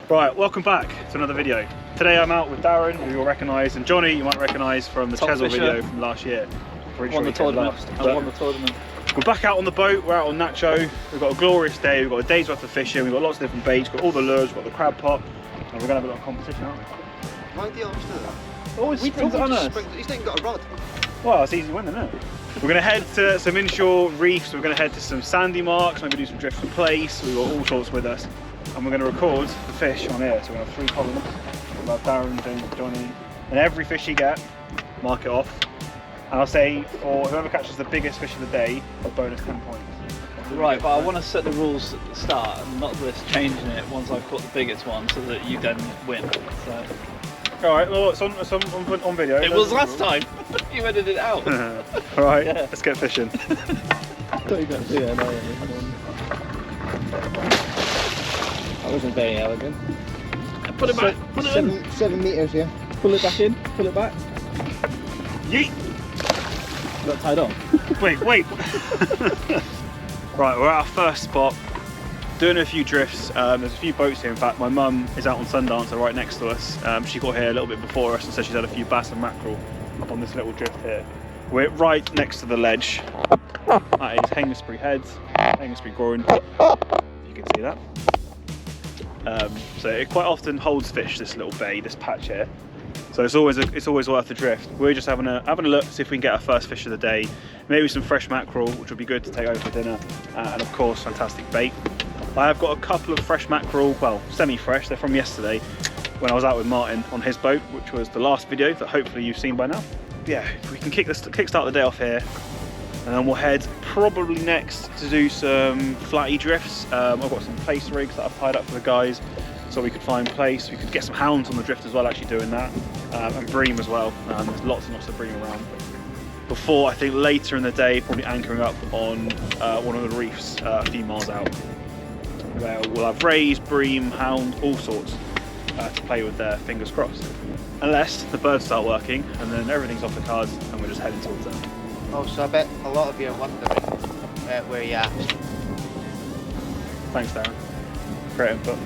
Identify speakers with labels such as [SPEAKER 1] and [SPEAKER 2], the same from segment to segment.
[SPEAKER 1] Right, welcome back to another video. Today I'm out with Darren, who you'll recognise, and Jonny, you might recognise from the Chesil video from last year.
[SPEAKER 2] Won the tournament.
[SPEAKER 1] We're back out on the boat, we're out on Nacho. We've got a glorious day, we've got a day's worth of fishing, we've got lots of different baits, we've got all the lures, we've got the crab pot, and we're going to have a little competition, aren't we?
[SPEAKER 3] Why do you always do that?
[SPEAKER 1] Always springs on us.
[SPEAKER 3] He's not even got a rod.
[SPEAKER 1] Well, it's easy winning, isn't it? We're going to head to some inshore reefs, we're going to head to some sandy marks, maybe do some drift and place, we've got all sorts with us. And we're going to record the fish on here, so we're going to have 3 columns. We'll have Darren, James, Jonny, and every fish you get, mark it off. And I'll say for whoever catches the biggest fish of the day, a bonus 10 points.
[SPEAKER 2] Right, but I want to set the rules at the start and not risk changing it once I've caught the biggest one so that you then win. So.
[SPEAKER 1] Alright, well it's on video.
[SPEAKER 2] It was last time. You edited it out.
[SPEAKER 1] Alright, yeah. Let's get fishing.
[SPEAKER 4] That wasn't very elegant.
[SPEAKER 2] Put it back. Put it in.
[SPEAKER 4] 7 metres, yeah.
[SPEAKER 2] Pull it back in. Pull it back.
[SPEAKER 1] Yeet!
[SPEAKER 2] Got tied on.
[SPEAKER 1] Wait. Right, we're at our first spot. Doing a few drifts. There's a few boats here. In fact, my mum is out on Sundancer right next to us. She got here a little bit before us and said she's had a few bass and mackerel on this little drift here. We're right next to the ledge. That is Hengistbury Heads, Hengistbury Groin. If you can see that. So it quite often holds fish, this little bay, this patch here. So it's always worth a drift. We're just having a look to see if we can get our first fish of the day. Maybe some fresh mackerel, which would be good to take over for dinner, and of course fantastic bait. I have got a couple of fresh mackerel, well semi-fresh, they're from yesterday when I was out with Martin on his boat, which was the last video that hopefully you've seen by now. Yeah, we can kickstart the day off here, and then we'll head probably next to do some flatty drifts. I've got some place rigs that I've tied up for the guys, so we could find place. We could get some hounds on the drift as well, actually doing that, and bream as well. There's lots and lots of bream around. Before, I think later in the day, probably anchoring up on one of the reefs a few miles out, where we'll have rays, bream, hound, all sorts to play with there, fingers crossed. Unless the birds start working, and then everything's off the cards, and we're just heading towards them.
[SPEAKER 3] Oh, so I bet a lot of you are wondering where you're at.
[SPEAKER 1] Thanks, Darren. Great input.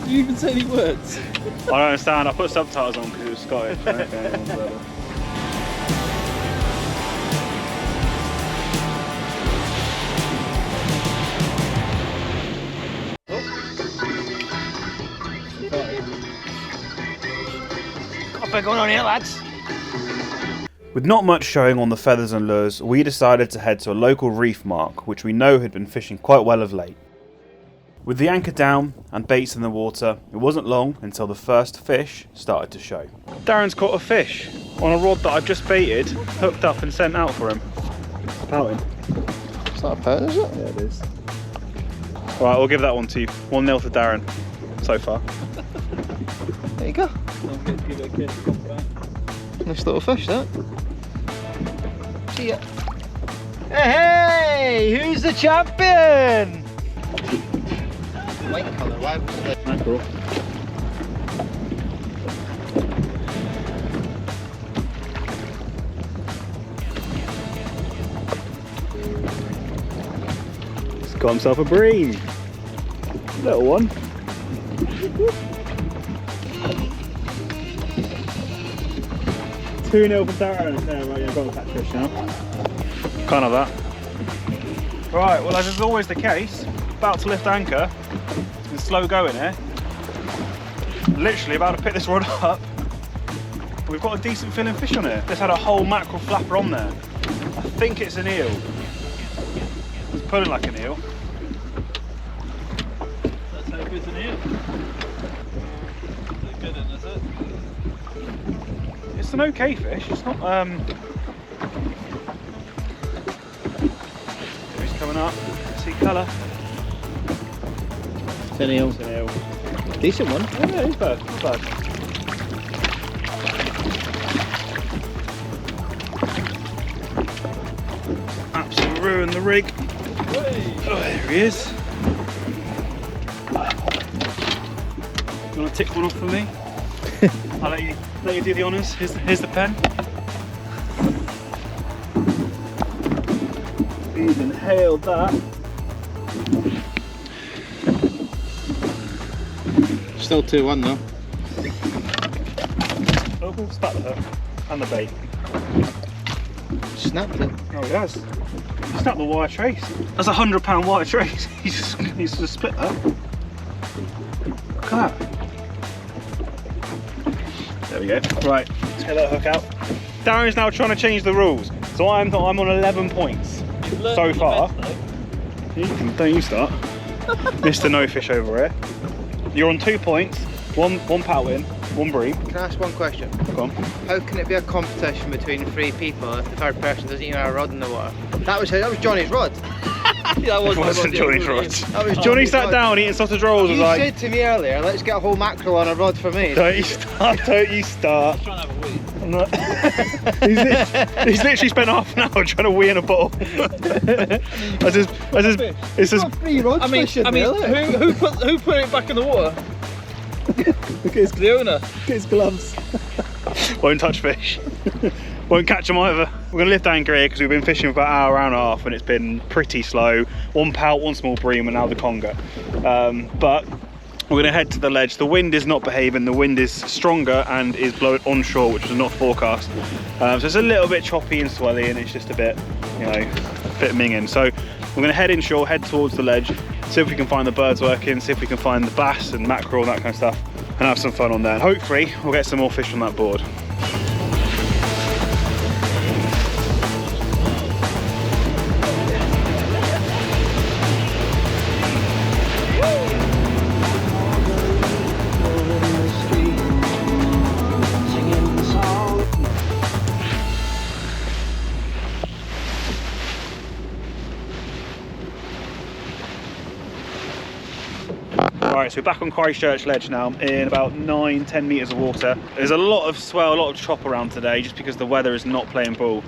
[SPEAKER 2] Did you even say any words?
[SPEAKER 1] I don't understand, I put subtitles on because it was Scottish.
[SPEAKER 3] What's going on here, lads?
[SPEAKER 1] With not much showing on the feathers and lures, we decided to head to a local reef mark, which we know had been fishing quite well of late. With the anchor down and baits in the water, it wasn't long until the first fish started to show. Darren's caught a fish on a rod that I've just baited, hooked up and sent out for him. Pouting.
[SPEAKER 4] It's not a perch, is it?
[SPEAKER 1] Yeah, it is. Alright, we'll give that one to you. 1-0 to Darren, so far.
[SPEAKER 4] There you go.
[SPEAKER 2] Give it a kiss.
[SPEAKER 4] Nice little fish, that.
[SPEAKER 3] See ya. Hey, who's the champion? White colour, why was it?
[SPEAKER 1] Mackerel. He's got himself a bream. Little one. 2-0 for Darren. There, right, you've got to catch fish now. Can't have that. Right, well as is always the case, about to lift anchor. It's been slow going here. Literally about to pick this rod up. We've got a decent filling fish on here. This had a whole mackerel flapper on there. I think it's an eel. It's pulling like an eel.
[SPEAKER 2] That's how good's an eel. Is it good, is it?
[SPEAKER 1] It's an okay fish. It's not He's coming up. See colour.
[SPEAKER 4] It's an eel.
[SPEAKER 1] It's an eel.
[SPEAKER 4] Decent one.
[SPEAKER 1] Yeah, he's bad. He's bad. Absolutely ruined the rig. Oh, there he is. You want to tick one off for me? I'll let you do the honours. Here's the pen. He's inhaled that.
[SPEAKER 4] Still 2-1 though.
[SPEAKER 1] Oh, spat the hook and the bait.
[SPEAKER 4] Snapped it.
[SPEAKER 1] Oh, he has. He snapped the wire trace. That's £100 wire trace. He's just split that. Look at that. There we go. Right, let's get that hook out. Darren's now trying to change the rules. So I'm on 11 points so far. Don't you start. Mr. No Fish over here. You're on 2 points, one pout in, one bream.
[SPEAKER 3] Can I ask one question?
[SPEAKER 1] Go on.
[SPEAKER 3] How can it be a competition between 3 people if the third person doesn't even have a rod in the water? That was Johnny's rod.
[SPEAKER 2] Yeah,
[SPEAKER 1] It wasn't Johnny's rod.
[SPEAKER 3] That was
[SPEAKER 1] Johnny
[SPEAKER 3] Johnny's
[SPEAKER 1] sat
[SPEAKER 3] rod.
[SPEAKER 1] down eating sausage rolls and
[SPEAKER 3] You
[SPEAKER 1] was like,
[SPEAKER 3] said to me earlier, let's get a whole mackerel on a rod for me.
[SPEAKER 1] don't you start, don't you start.
[SPEAKER 2] Trying to have a wee.
[SPEAKER 1] I'm not- he's literally spent half an hour trying to wee in a bottle. It's just,
[SPEAKER 3] Free rod
[SPEAKER 2] I mean, who put it back in the water?
[SPEAKER 1] look at his,
[SPEAKER 2] The owner.
[SPEAKER 1] gloves. Won't touch fish. Won't catch them either. We're going to lift anchor here because we've been fishing for about an hour and a half and it's been pretty slow. One pout, one small bream and now the conger. But we're going to head to the ledge. The wind is not behaving. The wind is stronger and is blowing onshore, which was not forecast. So it's a little bit choppy and swelly and it's just a bit, you know, a bit minging. So we're going to head inshore, head towards the ledge, see if we can find the birds working, see if we can find the bass and mackerel and that kind of stuff, and have some fun on there. And hopefully we'll get some more fish on that board. Right, so we're back on Christchurch Ledge now in about 9-10 metres of water. There's a lot of swell, a lot of chop around today just because the weather is not playing ball.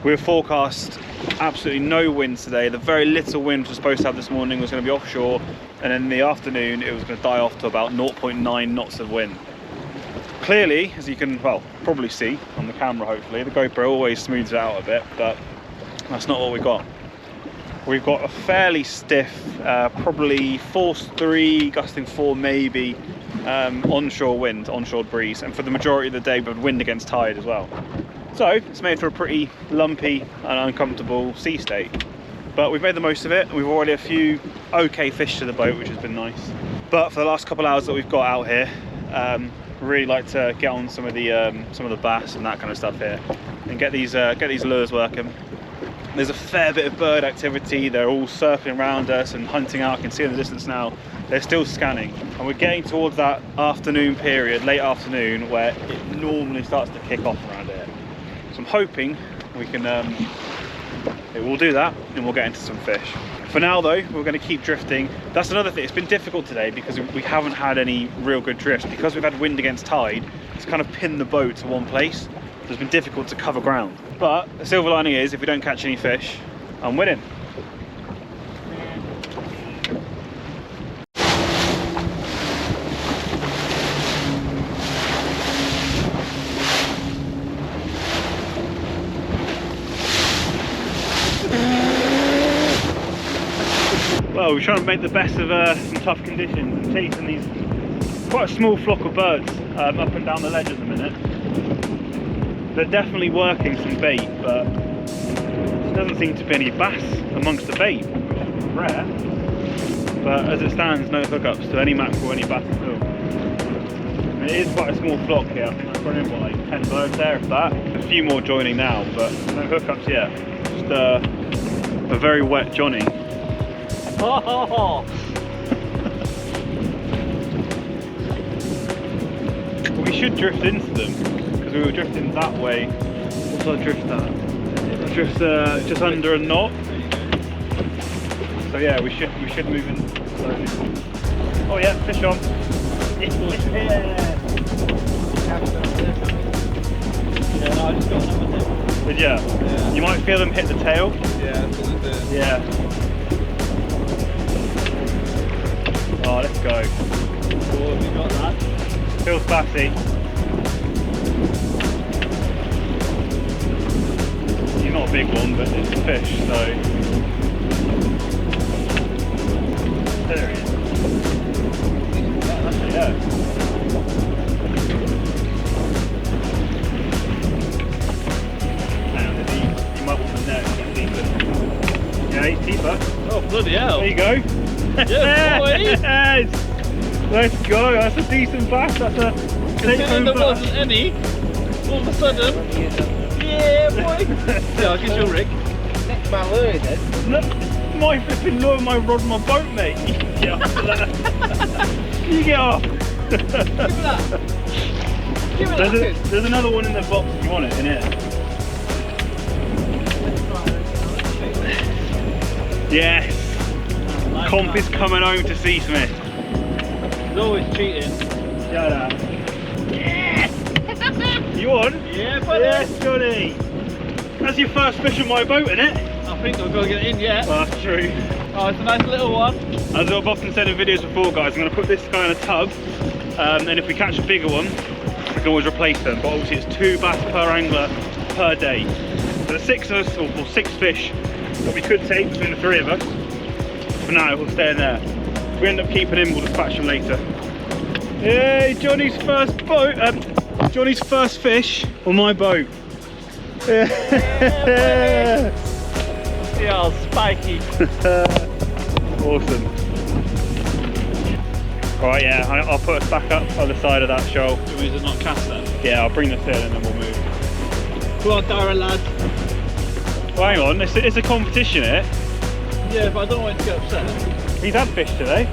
[SPEAKER 1] We were forecast absolutely no winds today. The very little wind we were supposed to have this morning was going to be offshore, and in the afternoon it was going to die off to about 0.9 knots of wind. Clearly, as you can, well, probably see on the camera hopefully, the GoPro always smooths it out a bit, but that's not what we got. We've got a fairly stiff, probably force 3, gusting 4 maybe, onshore wind, onshore breeze, and for the majority of the day with wind against tide as well. So it's made for a pretty lumpy and uncomfortable sea state. But we've made the most of it. We've already a few okay fish to the boat, which has been nice. But for the last couple of hours that we've got out here, really like to get on some of the bass and that kind of stuff here, and get these lures working. There's a fair bit of bird activity. They're all surfing around us and hunting out. I can see in the distance now, they're still scanning. And we're getting towards that afternoon period, late afternoon, where it normally starts to kick off around here. So I'm hoping we can, it will do that and we'll get into some fish. For now though, we're going to keep drifting. That's another thing, it's been difficult today because we haven't had any real good drifts. Because we've had wind against tide, it's kind of pinned the boat to one place. So it's been difficult to cover ground. But the silver lining is, if we don't catch any fish, I'm winning. Well, we're trying to make the best of some tough conditions and chasing these quite a small flock of birds up and down the ledge at the minute. They're definitely working some bait, but there doesn't seem to be any bass amongst the bait. Rare, but as it stands, no hookups to any mackerel, any bass at all. And it is quite a small flock here. I think that's probably like 10 birds there, if that. A few more joining now, but no hookups yet. Just a very wet Johnny. We should drift into them. We were drifting that way. What's our drift at? Just under a knot. So yeah, we should move in slowly. Oh yeah, fish on. Yeah.
[SPEAKER 2] Yeah, no, I just got another thing.
[SPEAKER 1] Did ya?
[SPEAKER 2] Yeah.
[SPEAKER 1] You might feel them hit the tail.
[SPEAKER 2] Yeah, that's what they did.
[SPEAKER 1] Yeah. Oh, let's go.
[SPEAKER 2] Oh, we got that.
[SPEAKER 1] Feels bassy. He's not a big one, but it's a fish, so. There he is. Yeah. you go.
[SPEAKER 2] Yeah, boy.
[SPEAKER 1] Yes. Let's go. That's a decent bass. That's a
[SPEAKER 2] Considering there wasn't any, all of a sudden, yeah, boy. Yeah, I'll give you a rig.
[SPEAKER 3] Next man lure he did.
[SPEAKER 1] Look, my flipping lure, my rod, my boat, mate. You can get off of that. You get off.
[SPEAKER 2] Give me that. Give me that.
[SPEAKER 1] There's another one in the box if you want it, in here. Yes.
[SPEAKER 2] Nice
[SPEAKER 1] Comp
[SPEAKER 2] man.
[SPEAKER 1] is coming home to see Smith.
[SPEAKER 2] He's always cheating.
[SPEAKER 1] Shut up. Yes! You on?
[SPEAKER 2] Yeah, buddy.
[SPEAKER 1] Yes, Johnny. That's your first fish on my boat, isn't it?
[SPEAKER 2] I think I've got to get it in yet.
[SPEAKER 1] Well, that's true.
[SPEAKER 2] Oh, it's a nice little one.
[SPEAKER 1] As I've often said in videos before, guys, I'm going to put this guy in a tub, and if we catch a bigger one, we can always replace them. But obviously it's 2 bass per angler per day. So the 6 of us, or 6 fish that we could take between the 3 of us, for now we'll stay in there. If we end up keeping him, we'll dispatch him later. Yay, Johnny's first boat, Johnny's first fish on my boat.
[SPEAKER 2] Yeah, see how spiky.
[SPEAKER 1] Awesome. Right, yeah, I'll put us back up other side of that shoal.
[SPEAKER 2] Do we to not cast then?
[SPEAKER 1] Yeah, I'll bring this in and then we'll move.
[SPEAKER 2] Come on, Darren, lad.
[SPEAKER 1] Well, hang on, it's a competition here.
[SPEAKER 2] Yeah, but I don't want him to get upset.
[SPEAKER 1] He's had fish today.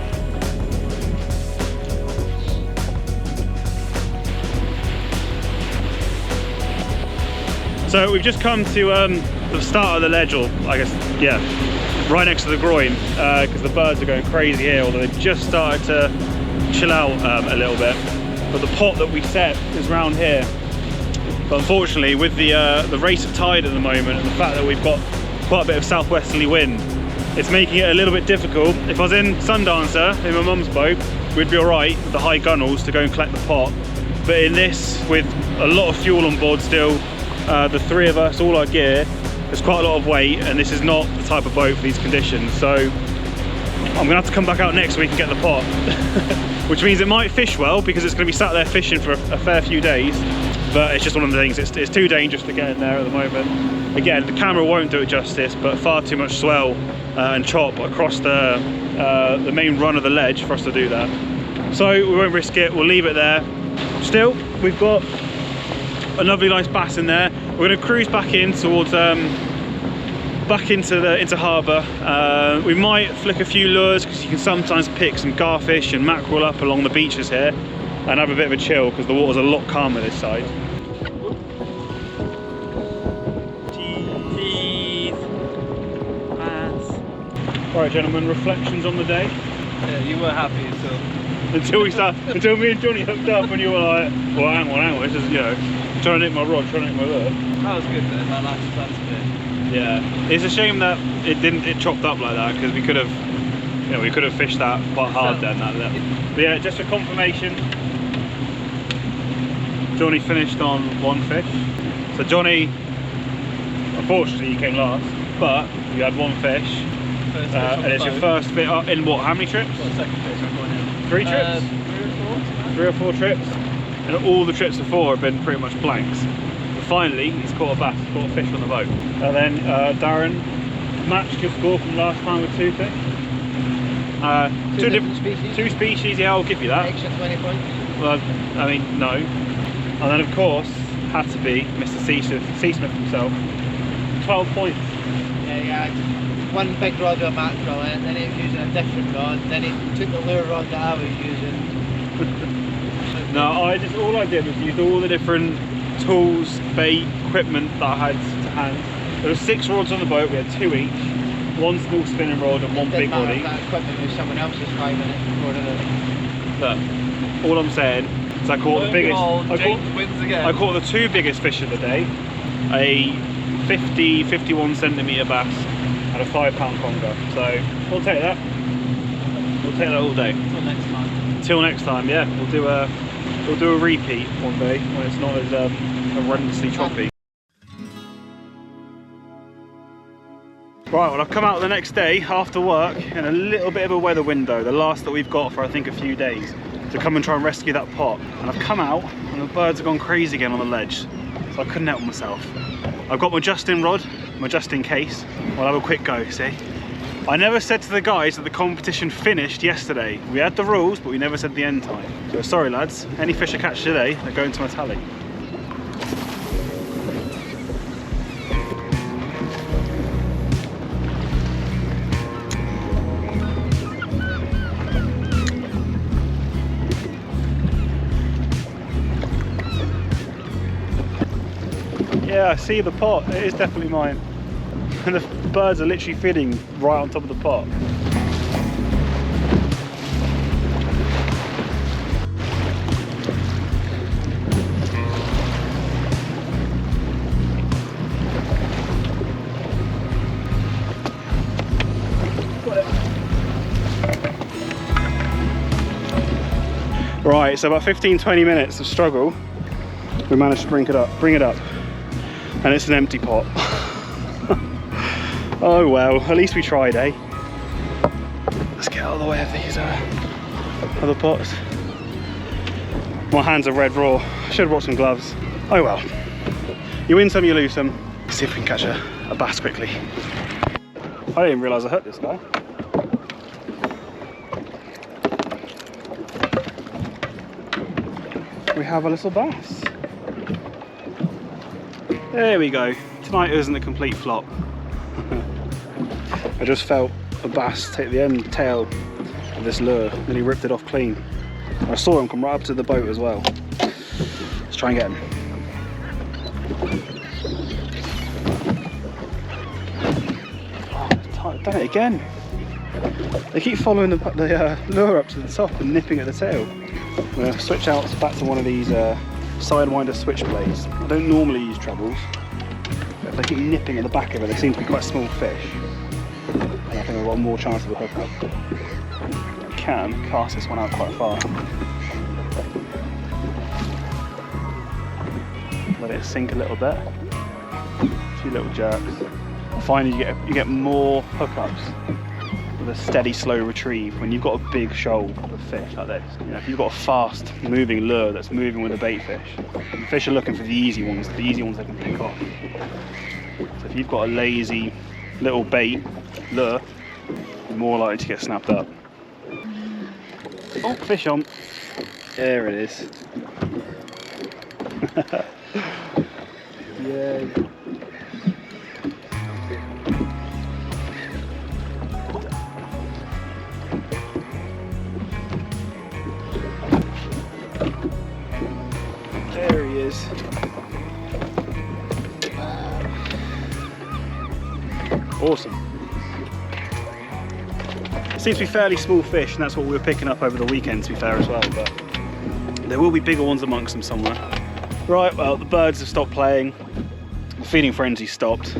[SPEAKER 1] So we've just come to the start of the ledge, or I guess, yeah, right next to the groin, because the birds are going crazy here, although they've just started to chill out a little bit. But the pot that we set is round here. But unfortunately, with the rate of tide at the moment and the fact that we've got quite a bit of southwesterly wind, it's making it a little bit difficult. If I was in Sundancer, in my mum's boat, we'd be all right with the high gunnels to go and collect the pot. But in this, with a lot of fuel on board still, the 3 of us, all our gear, there's quite a lot of weight, and this is not the type of boat for these conditions. So I'm gonna have to come back out next week and get the pot, which means it might fish well because it's gonna be sat there fishing for a fair few days. But it's just one of the things, it's too dangerous to get in there at the moment. Again, the camera won't do it justice, but far too much swell and chop across the main run of the ledge for us to do that. So we won't risk it, we'll leave it there. Still, we've got a lovely nice bass in there. We're going to cruise back in towards back into harbour. We might flick a few lures because you can sometimes pick some garfish and mackerel up along the beaches here and have a bit of a chill because the water's a lot calmer this side. Right, gentlemen, reflections on the day.
[SPEAKER 2] Yeah, you were happy until
[SPEAKER 1] until me and Johnny hooked up and you were like, well, hang on, this is, you know, trying to hit my rod, trying to hit my lure.
[SPEAKER 2] that was good then. That last bit.
[SPEAKER 1] Yeah, it's a shame that it chopped up like that because we could have, you know, we could have fished that quite hard then. But yeah, just for confirmation, Johnny finished on 1 fish. So Johnny, unfortunately, you came last, but you had 1 fish. And it's your first fish in what? How many trips?
[SPEAKER 2] Well, second fish I'm going in.
[SPEAKER 1] 3 trips? 3 or 4 trips. And all the trips before have been pretty much blanks. But finally, he's caught a bass, caught a fish on the boat. And then Darren matched your score from last time with 2 fish.
[SPEAKER 3] 2 different species.
[SPEAKER 1] 2 species, yeah, I'll give you that.
[SPEAKER 3] Extra 20 points.
[SPEAKER 1] Well, I mean, no. And then of course, had to be Mr. Seasmith himself. 12 points.
[SPEAKER 3] Yeah, 1 big rod of mackerel in it, then he was using a different rod, then he took the lure rod that I was using.
[SPEAKER 1] No, all I did was use all the different tools, bait, equipment that I had to hand. There were 6 rods on the boat, we had 2 each, 1 small spinning rod and 1 big rod each.
[SPEAKER 3] That equipment was someone else's 5 minutes before the
[SPEAKER 1] But all I'm saying is I caught the biggest.
[SPEAKER 2] James wins again.
[SPEAKER 1] I caught the 2 biggest fish of the day, a 51 centimetre bass and a 5-pound conger. So we'll take that. We'll take that all day.
[SPEAKER 2] Until next time.
[SPEAKER 1] Till next time, yeah. We'll do a repeat one day when it's not as horrendously choppy. Right, well I've come out the next day after work in a little bit of a weather window, the last that we've got for I think a few days, to come and try and rescue that pot. And I've come out and the birds have gone crazy again on the ledge, so I couldn't help myself. I've got my just-in rod, my just-in case. We'll have a quick go, see? I never said to the guys that the competition finished yesterday. We had the rules, but we never said the end time. So sorry lads, any fish I catch today, they're going to my tally. Yeah, I see the pot. It is definitely mine. And the birds are literally feeding right on top of the pot. Got it. Right, so about 15-20 minutes of struggle, we managed to bring it up. And it's an empty pot. Oh well, at least we tried, eh? Let's get out of the way of these other pots. My hands are red raw. I should have brought some gloves. Oh well. You win some, you lose some. Let's see if we can catch a bass quickly. I didn't realise I hurt this guy. We have a little bass. There we go. Tonight isn't a complete flop. I just felt a bass take the end tail of this lure, and he ripped it off clean. I saw him come right up to the boat as well. Let's try and get him. Oh, I've done it again. They keep following the lure up to the top and nipping at the tail. I'm going to switch out back to one of these sidewinder switch blades. I don't normally use trebles. If they keep nipping at the back of it, they seem to be quite small fish. And I think I've got more chance of a hookup. I can cast this one out quite far. Let it sink a little bit. A few little jerks. I find you get more hookups with a steady, slow retrieve when you've got a big shoal of fish like this. You know, if you've got a fast moving lure that's moving with a bait fish, the fish are looking for the easy ones they can pick off. So if you've got a lazy little bait lure, you're more likely to get snapped up. Oh, fish on. There it is. Yay. There he is. Awesome. It seems to be fairly small fish, and that's what we were picking up over the weekend, to be fair as well, but there will be bigger ones amongst them somewhere. Right, well, the birds have stopped playing, the feeding frenzy stopped,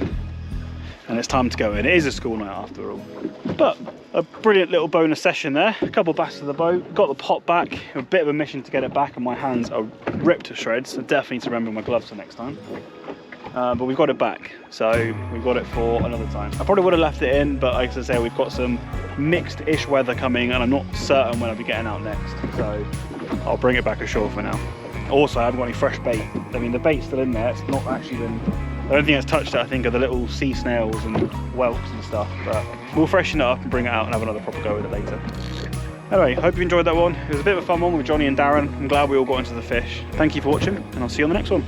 [SPEAKER 1] and it's time to go in. It is a school night after all. But a brilliant little bonus session there. A couple bass to the boat, got the pot back, a bit of a mission to get it back, and my hands are ripped to shreds, so definitely need to remember my gloves for next time. But we've got it back, so we've got it for another time. I probably would have left it in, but like I say, we've got some mixed-ish weather coming, and I'm not certain when I'll be getting out next, so I'll bring it back ashore for now. Also, I haven't got any fresh bait. I mean, the bait's still in there. It's not actually been... The only thing that's touched it, I think, are the little sea snails and whelks and stuff, but we'll freshen it up and bring it out and have another proper go with it later. Anyway, hope you enjoyed that one. It was a bit of a fun one with Jonny and Darren. I'm glad we all got into the fish. Thank you for watching, and I'll see you on the next one.